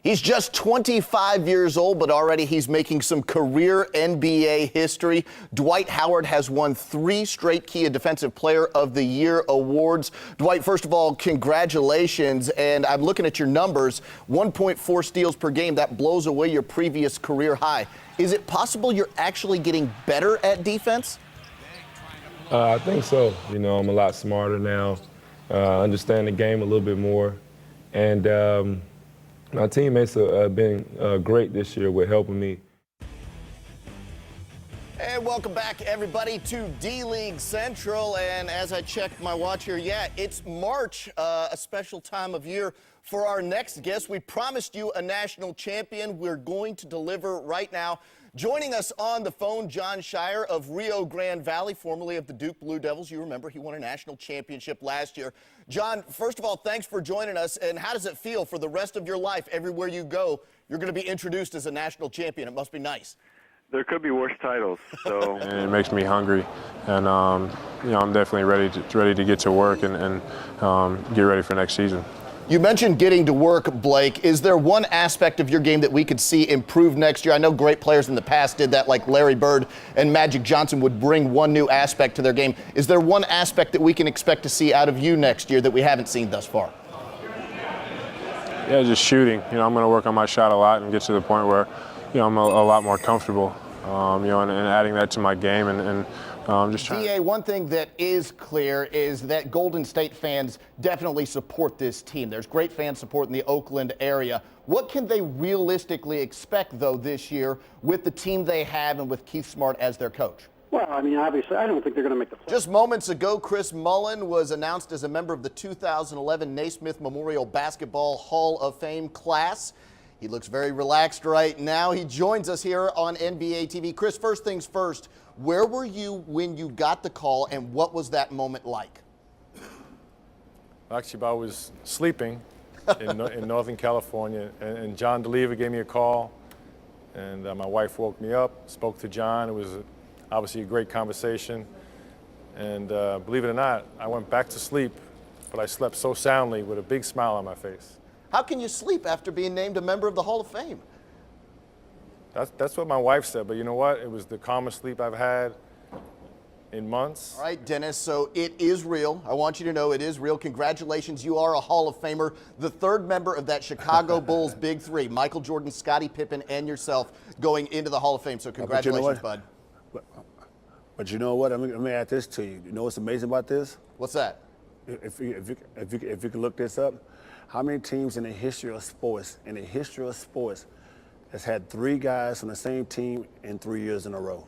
He's just 25 years old, but already he's making some career NBA history. Dwight Howard has won 3 straight Kia Defensive Player of the Year awards. Dwight, first of all, congratulations. And I'm looking at your numbers, 1.4 steals per game. That blows away your previous career high. Is it possible you're actually getting better at defense? I think so. You know, I'm a lot smarter now, understand the game a little bit more. And my teammates have been great this year with helping me. And welcome back, everybody, to D-League Central. And as I check my watch here, it's March, a special time of year for our next guest. We promised you a national champion. We're going to deliver right now. Joining us on the phone, Jon Scheyer of Rio Grande Valley, formerly of the Duke Blue Devils. You remember he won a national championship last year. Jon, first of all, thanks for joining us. And how does it feel for the rest of your life, everywhere you go, you're going to be introduced as a national champion? It must be nice. There could be worse titles, so. And it makes me hungry, and you know, I'm definitely ready to get to work and get ready for next season. You mentioned getting to work, Blake. Is there one aspect of your game that we could see improve next year? I know great players in the past did that, like Larry Bird and Magic Johnson would bring one new aspect to their game. Is there one aspect that we can expect to see out of you next year that we haven't seen thus far? Yeah, just shooting. You know, I'm going to work on my shot a lot and get to the point where, you know, I'm a lot more comfortable, you know, and adding that to my game and just trying. DA, one thing that is clear is that Golden State fans definitely support this team. There's great fan support in the Oakland area. What can they realistically expect, though, this year with the team they have and with Keith Smart as their coach? Well, I mean, obviously, I don't think they're going to make the playoffs. Just moments ago, Chris Mullin was announced as a member of the 2011 Naismith Memorial Basketball Hall of Fame class. He looks very relaxed right now. He joins us here on NBA TV. Chris, first things first, where were you when you got the call, and what was that moment like? Actually, I was sleeping in Northern California, and John DeLeva gave me a call, and my wife woke me up, spoke to John. It was obviously a great conversation, and believe it or not, I went back to sleep, but I slept so soundly with a big smile on my face. How can you sleep after being named a member of the Hall of Fame? That's what my wife said, but you know what? It was the calmest sleep I've had in months. All right, Dennis, so it is real. I want you to know it is real. Congratulations, you are a Hall of Famer, the 3rd member of that Chicago Bulls Big Three, Michael Jordan, Scottie Pippen, and yourself going into the Hall of Fame. So congratulations, bud. But you know what? Let me add this to you. You know what's amazing about this? What's that? If you can look this up, how many teams in the history of sports, has had 3 guys on the same team in 3 years in a row?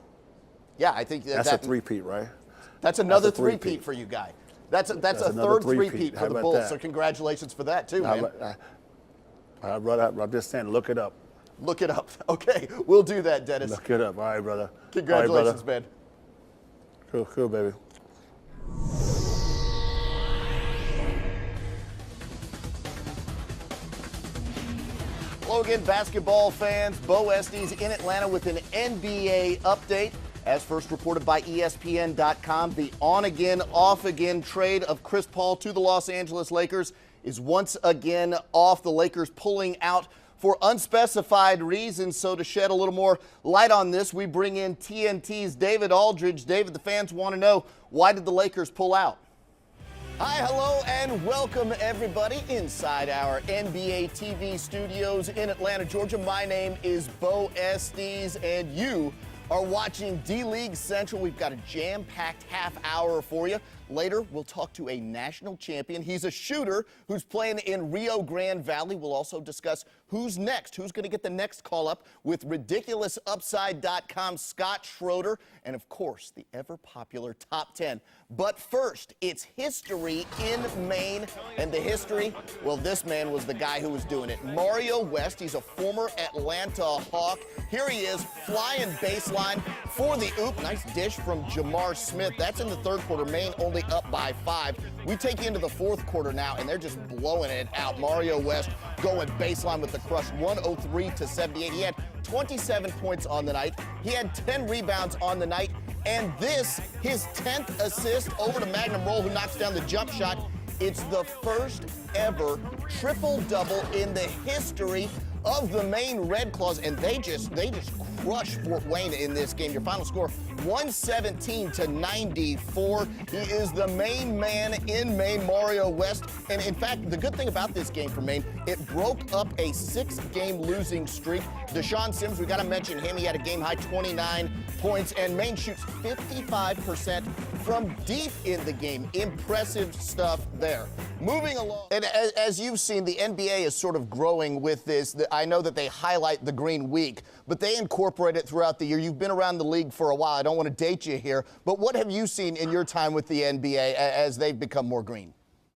Yeah, I think that's a three-peat, right? That's another three-peat for you, guy. That's a 3rd three-peat for the Bulls. That? So congratulations for that too, man. I'm just saying, look it up. Look it up. Okay, we'll do that, Dennis. Look it up. All right, brother. Congratulations, man. Cool, baby. Hello again, basketball fans. Bo Estes in Atlanta with an NBA update. As first reported by ESPN.com, the on-again, off-again trade of Chris Paul to the Los Angeles Lakers is once again off. The Lakers pulling out for unspecified reasons. So to shed a little more light on this, we bring in TNT's David Aldridge. David, the fans want to know, why did the Lakers pull out? Hi, hello, and welcome everybody inside our NBA TV studios in Atlanta, Georgia. My name is Bo Estes, and you are watching D-League Central. We've got a jam-packed half hour for you. Later, we'll talk to a national champion. He's a shooter who's playing in Rio Grande Valley. We'll also discuss who's next, who's going to get the next call-up with RidiculousUpside.com's Scott Schroeder, and, of course, the ever-popular Top 10. But first, it's history in Maine, and the history, well, this man was the guy who was doing it. Mario West, he's a former Atlanta Hawk. Here he is, flying baseline for the oop. Nice dish from Jamar Smith. That's in the 3rd quarter. Maine only up by 5. We take you into the 4th quarter now, and they're just blowing it out. Mario West going baseline with the crush, 103-78. He had 27 points on the night. He had 10 rebounds on the night, and this, his 10th assist over to Magnum Roll, who knocks down the jump shot. It's the first ever triple-double in the history of the Maine Red Claws, and they just crushed Fort Wayne in this game. Your final score, 117-94. He is the main man in Maine, Mario West. And in fact, the good thing about this game for Maine, it broke up a 6-game losing streak. Deshaun Sims, we got to mention him. He had a game-high 29 points, and Maine shoots 55% from deep in the game. Impressive stuff there. Moving along. And as you've seen, the NBA is sort of growing with this. I know that they highlight the Green Week, but they incorporate it throughout the year. You've been around the league for a while. I don't want to date you here, but what have you seen in your time with the NBA as they've become more green?